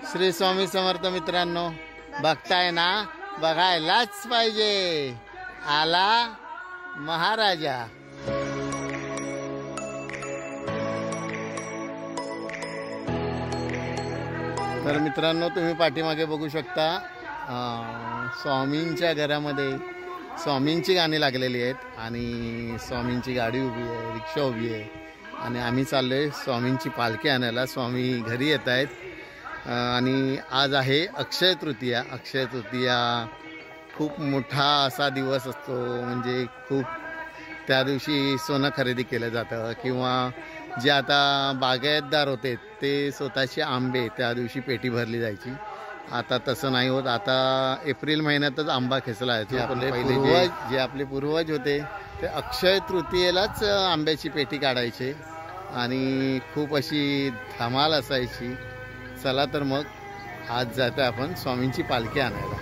श्री स्वामी समर्थ मित्रांनो, बघताय ना, बघायलाच पाहिजे. आला महाराजा. तर मित्रांनो, तुम्ही पाठीमागे बघू शकता, स्वामींच्या घरामध्ये स्वामींची गाणी लागलेली आहेत आणि स्वामींची गाडी उभी आहे, रिक्षा उभी आहे आणि आम्ही चाललोय स्वामींची पालखी आणायला. स्वामी घरी येत आहेत आणि आज आहे अक्षय तृतीया. अक्षय तृतीया खूप मोठा असा दिवस असतो, म्हणजे खूप त्या दिवशी सोनं खरेदी केलं जातं किंवा जे आता बागायतदार होते ते स्वतःचे आंबे त्या दिवशी पेटी भरली जायची. आता तसं नाही होत. आता एप्रिल महिन्यातच आंबा खेचला आहे. जे आपले पूर्वज होते ते अक्षय तृतीयेलाच आंब्याची पेटी काढायचे आणि खूप अशी धमाल असायची. चला तर मग आज जातो आपण स्वामींची पालखी आणायला.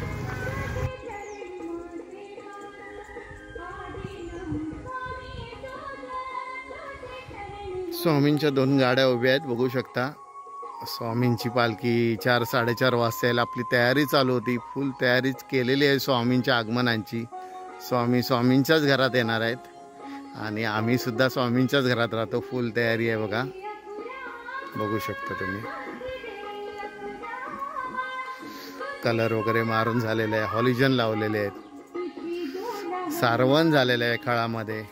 स्वामींच्या 2 गाड्या उभ्या आहेत, बघू शकता. स्वामींची पालखी 4-4:30 वाजता यायला आपली तयारी चालू होती. फुल तयारीच केलेली आहे स्वामींच्या आगमनाची. स्वामी स्वामींच्याच घरात येणार आहेत आणि आम्ही सुद्धा स्वामींच्याच घरात राहतो. फुल तयारी आहे बघा, बघू शकता तुम्ही. कलर वगैरे मारून झालेले आहे, हॉलिजन लावलेले आहेत, सारवण झालेलं आहे खळामध्ये.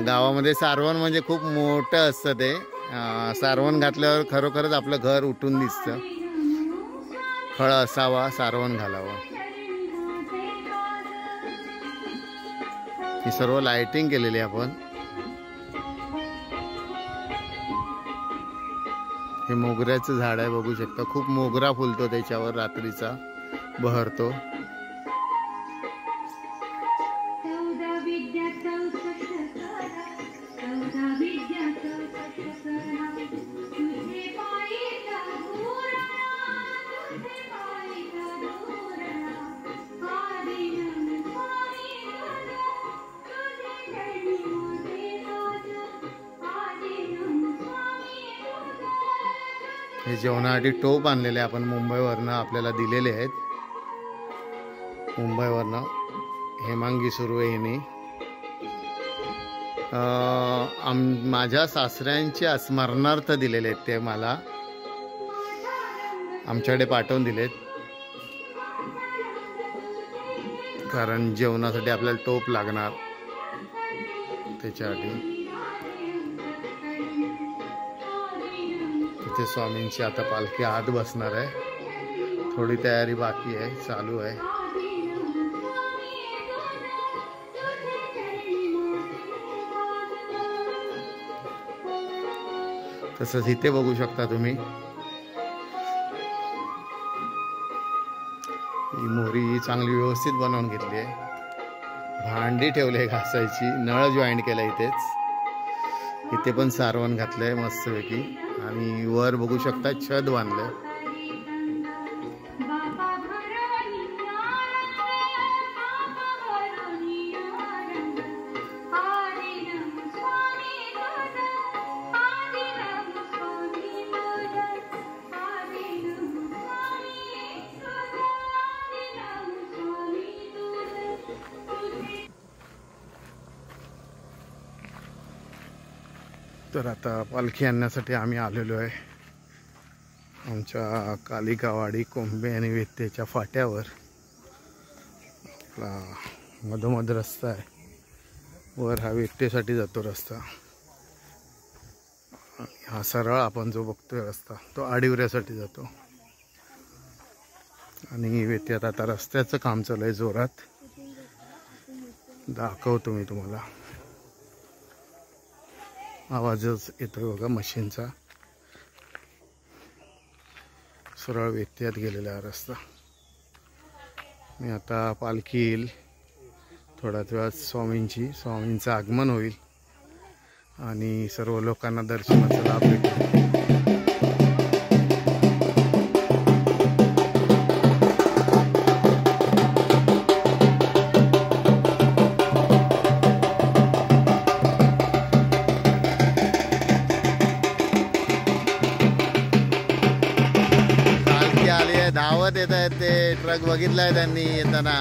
गावामध्ये सारवण म्हणजे खूप मोठं असतं ते. सारवण घातल्यावर खरोखरच आपलं घर उठून दिसतं. फळ असावा, सारवण घालावं. ही सर्व लाइटिंग केलेली आपण. हे मोगऱ्याचं झाड आहे, बघू शकता. खूप मोगरा फुलतो त्याच्यावर, रात्रीचा बहरतो. हे जेवणासाठी टोप आणलेले आपण मुंबईवरनं आपल्याला दिलेले आहेत. मुंबईवरनं हेमांगी सुरू आहे हिने. माझ्या सासऱ्यांच्या स्मरणार्थ दिलेले आहेत ते मला. आमच्याकडे पाठवून दिलेत कारण जेवणासाठी आपल्याला टोप लागणार त्याच्यासाठी. तिथे स्वामींची आता पालखी आत बसणार आहे. थोडी तयारी बाकी आहे, चालू आहे. तसंच इथे बघू शकता तुम्ही, ही मोरी चांगली व्यवस्थित बनवून घेतली आहे. भांडी ठेवली घासायची, नळ जॉईंट केला इथेच. इथे पण सारवण घातलंय मस्तपैकी आणि वर बघू शकता छत बांधलंय. तर आता पालखी आणण्यासाठी आम्ही आलेलो आहे आमच्या कालिकावाडी कोंबे आणि वेत्तेच्या फाट्यावर. आपला मधोमध रस्ता आहे, वर हा वेत्तेसाठी जातो रस्ता. हा सरळ आपण जो बघतोय रस्ता तो आडिवऱ्यासाठी जातो. आणि वेत्यात आता रस्त्याचं काम चालू आहे जोरात. दाखवतो मी तुम्हाला. आवाजच येतोय बघा मशीनचा. सरळ वेत्यात गेलेला हा रस्ता. मी आता पालखी येईल थोड्याच वेळात स्वामींचं आगमन होईल आणि सर्व लोकांना दर्शनाचा लाभ भेटेल. धावत येत आहेत ते ट्रक बघितलाय त्यांनी येताना.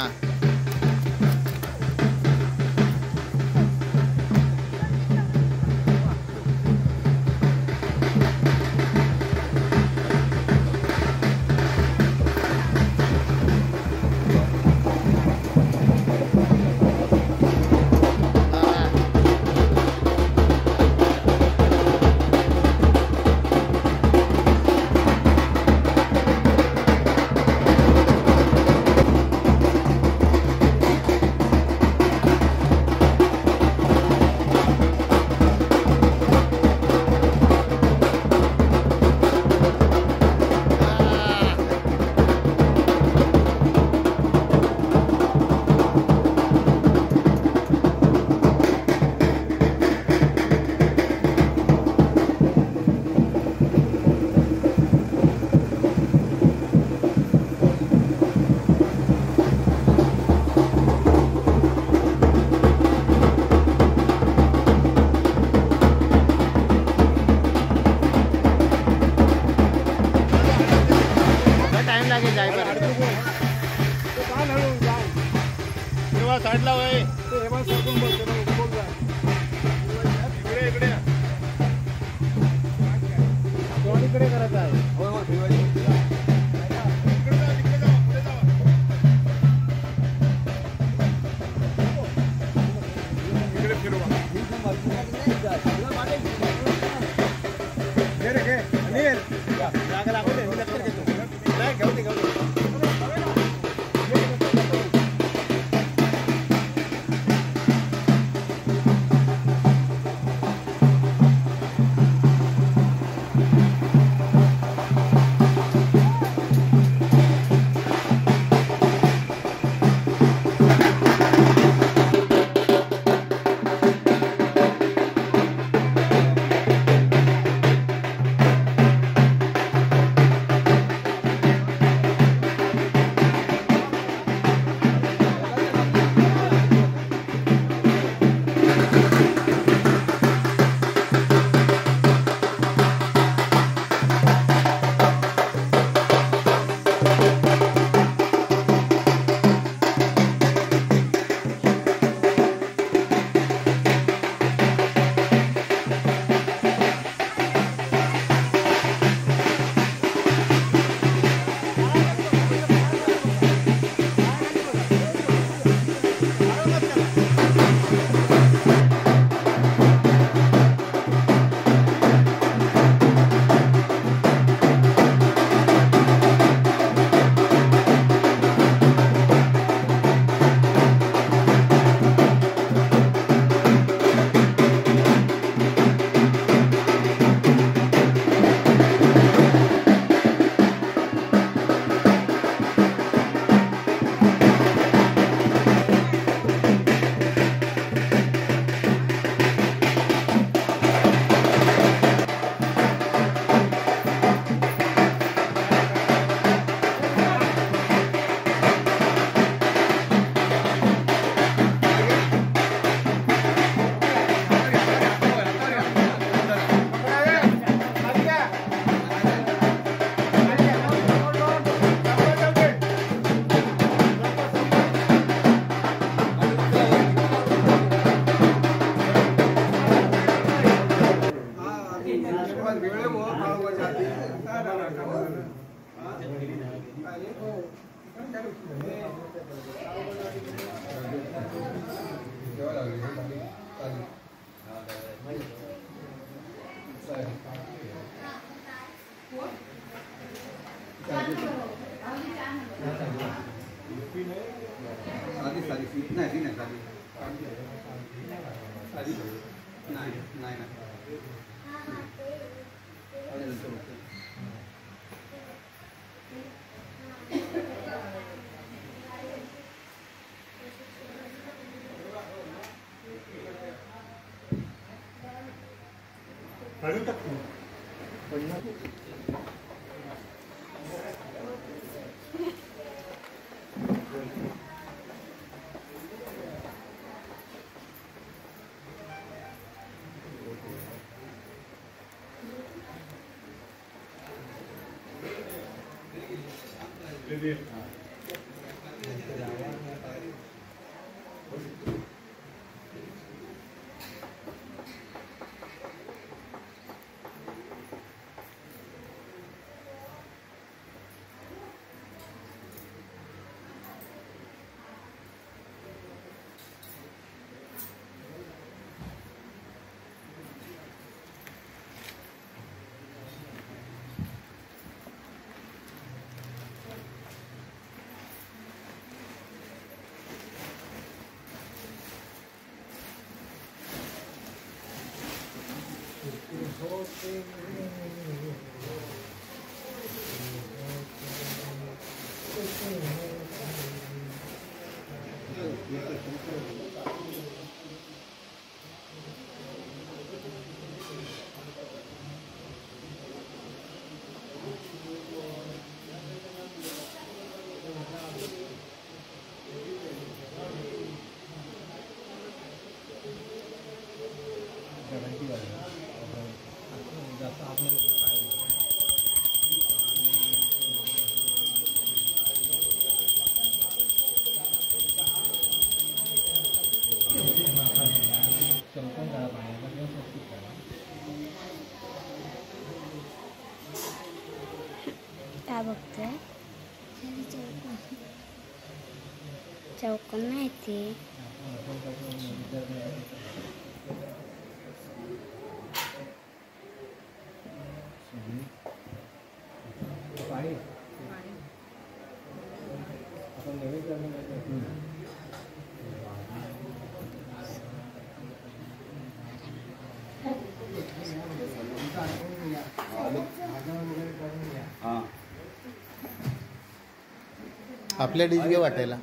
साईडला वय इकडे करायचं आहे. काय बघतोय? चौकोन नाही ते. आपल्या डिश घे वाटायला.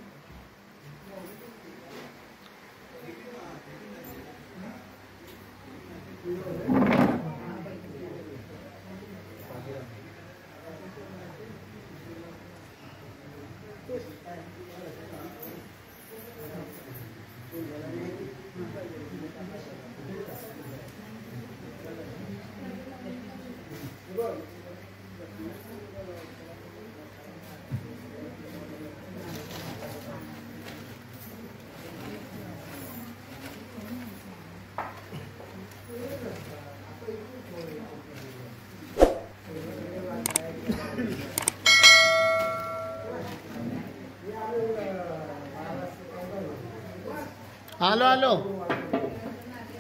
आलो आलो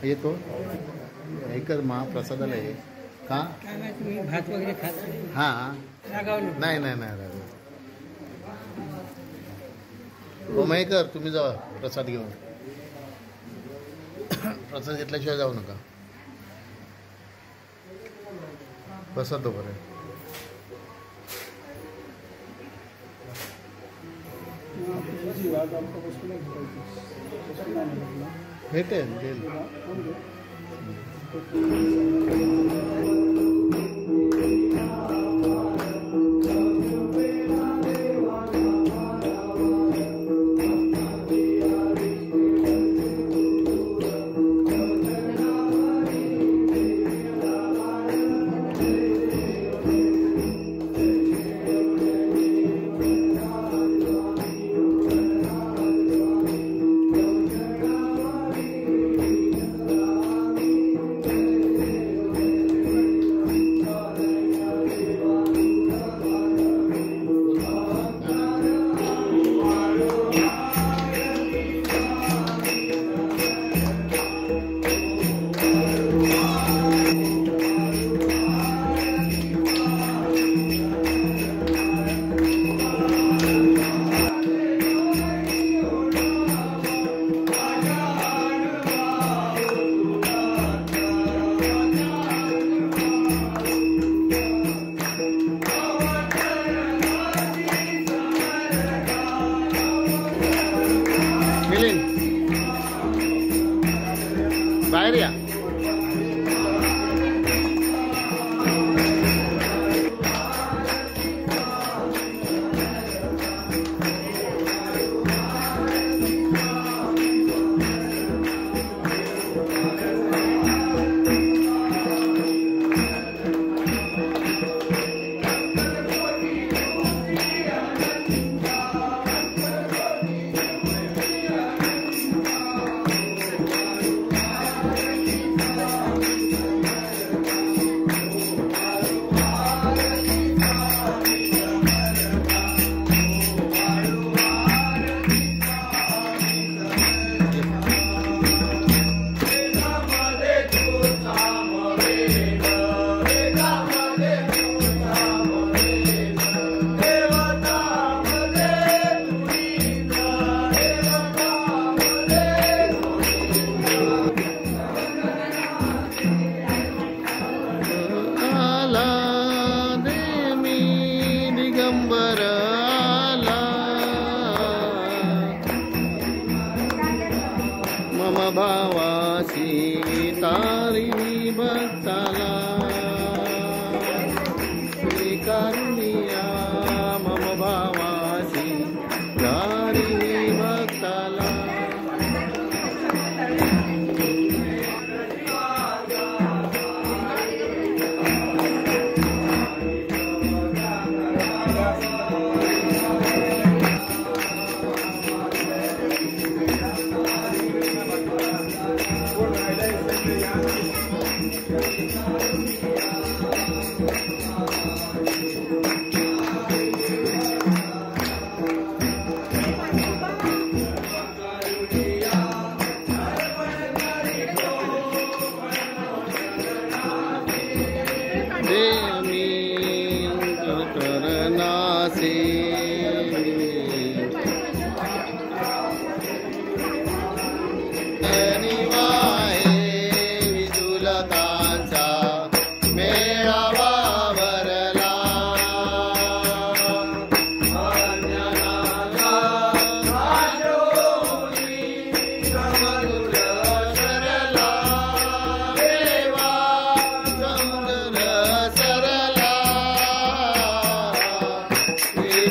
येतो. एकच महाप्रसादाला आहे का? भात वगैरे खात हां नाही नाही नाही रागव. हो मयेकर तुम्ही जावा प्रसाद घेऊन. प्रसाद घेतल्याशिवाय जाऊ नका. प्रसाद तो बरं भेटेल देईल. दिगंबर आला मम भावासी तारी भक्ताला स्वीकारुनिया मम भावासी तारी भक्ताला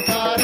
Para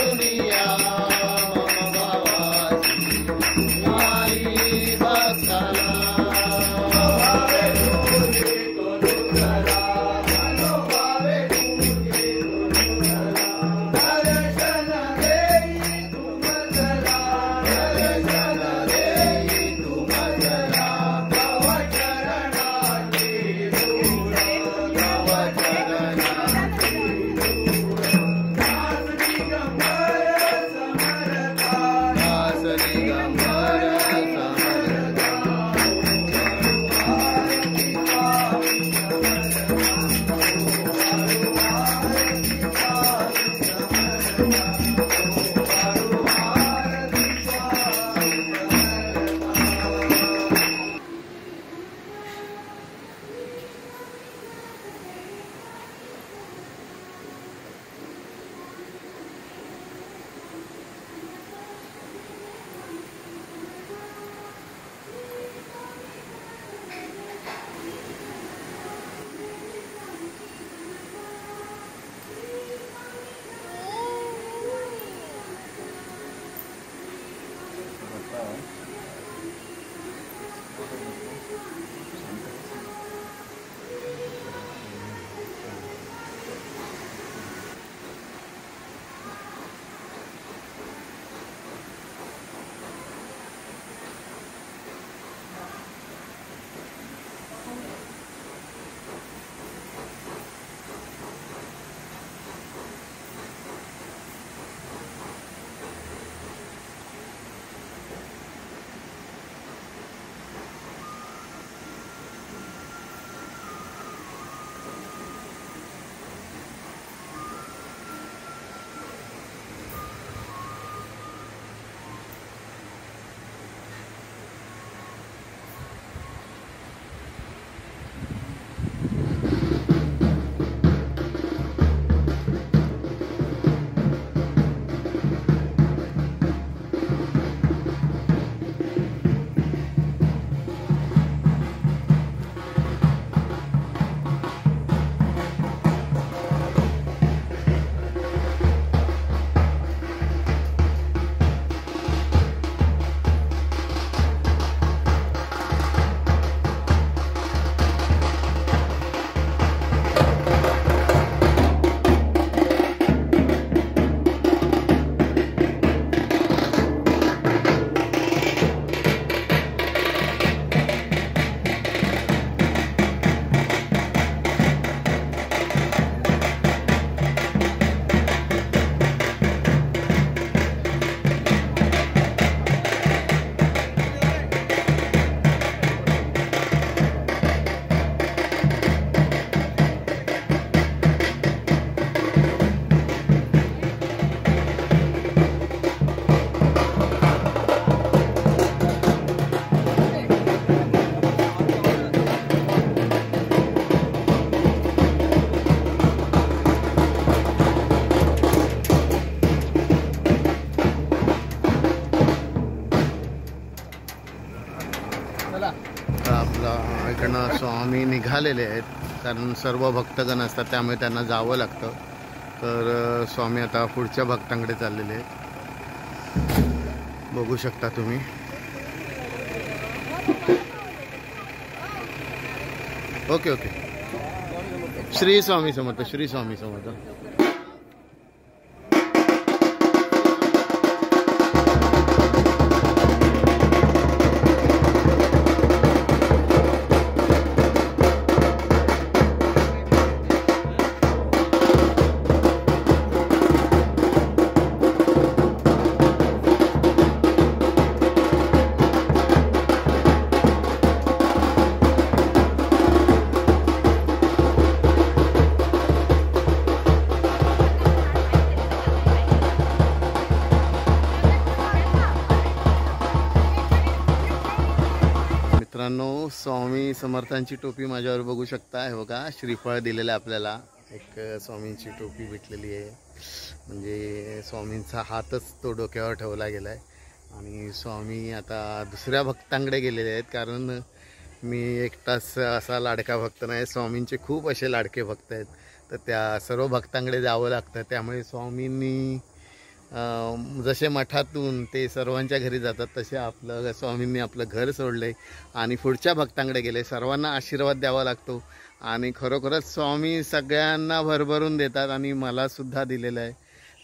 इकडनं स्वामी निघालेले आहेत, कारण सर्व भक्तगण असतात त्यामुळे त्यांना जावं लागतं. तर स्वामी आता पुढच्या भक्तांकडे चाललेले आहेत, बघू शकता तुम्ही. Okay okay. श्री स्वामी समर्थ, श्री स्वामी समर्थ. मित्रांनो, स्वामी समर्थांची टोपी माझ्यावर बघू शकता. हे बघा, श्रीफळ दिलेलं आहे आपल्याला. एक स्वामींची टोपी भेटलेली आहे, म्हणजे स्वामींचा हातच तो डोक्यावर ठेवला गेला आहे. आणि स्वामी आता दुसऱ्या भक्तांकडे गेलेले आहेत, कारण मी एकटाच असा लाडका भक्त नाही, स्वामींचे खूप असे लाडके भक्त आहेत. तर त्या सर्व भक्तांकडे जावं लागतं. त्यामुळे स्वामींनी जसे मठातून ते सर्वांच्या घरी जातात, तसे स्वामींनी आपलं घर सोडले आणि पुढच्या भक्तांकडे गेले. सर्वांना आशीर्वाद द्यावा लागतो आणि खरोखरच स्वामी सगळ्यांना भरभरून देतात आणि मलासुद्धा दिलेलं आहे.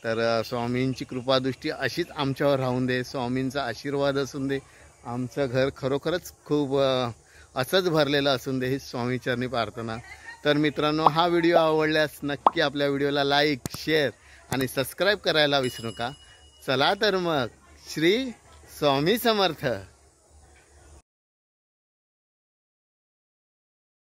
तर स्वामींची कृपादृष्टी अशीच आमच्यावर राहून दे, स्वामींचा आशीर्वाद असून दे, आमचं घर खरोखरच खूप असंच भरलेलं असून दे, ही स्वामीचरणी प्रार्थना. तर मित्रांनो, हा व्हिडिओ आवडल्यास नक्की आपल्या व्हिडिओला लाईक, शेअर आणि सबस्क्राईब करायला विसरू नका. चला तर मग, श्री स्वामी समर्थ.